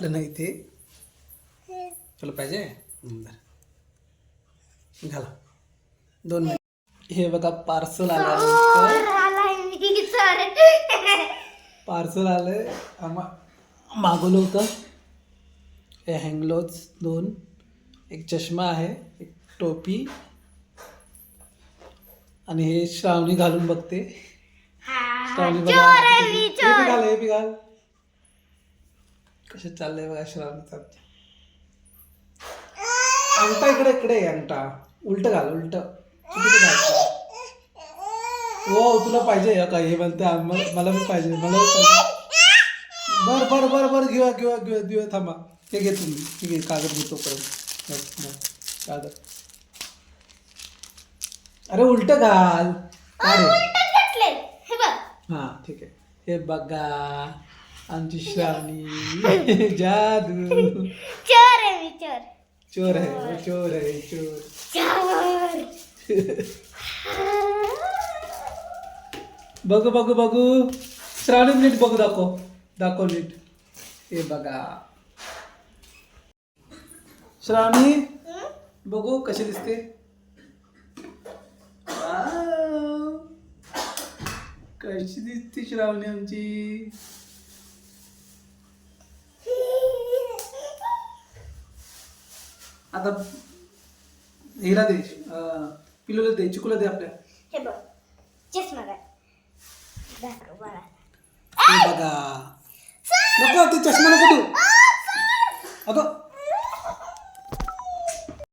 वाटलं नाही ते तुला पाहिजे घाला 2 मिनिट. हे बघा पार्सल आलंय मागवलं होतं. हे हँगलोज 2, एक चष्मा आहे, एक टोपी आणि हे श्रावणी घालून बघते. श्रावणी बघा हे बी घाल कसं चाललंय बघा श्रावणीचा. अंगठा इकडे अंगठा उलट घाल उलट हो तुला पाहिजे का हे म्हणते मला पण पाहिजे बर घेऊया थांबा. हे घे तुम्ही ठीक आहे कागद घेतो परत कागद. अरे उलट घाल हा ठीक आहे. हे बघा आमची श्रावणी जादू चोर आहे बघू श्रावणी नीट बघू दाखव नीट. हे बघा श्रावणी बघू कशी दिसते. कशी दिसते श्रावणी आमची. आता हिला दे पिलूला दे चिकूला दे आपल्या. हे बघा नको ते चष्मा नको तू अगं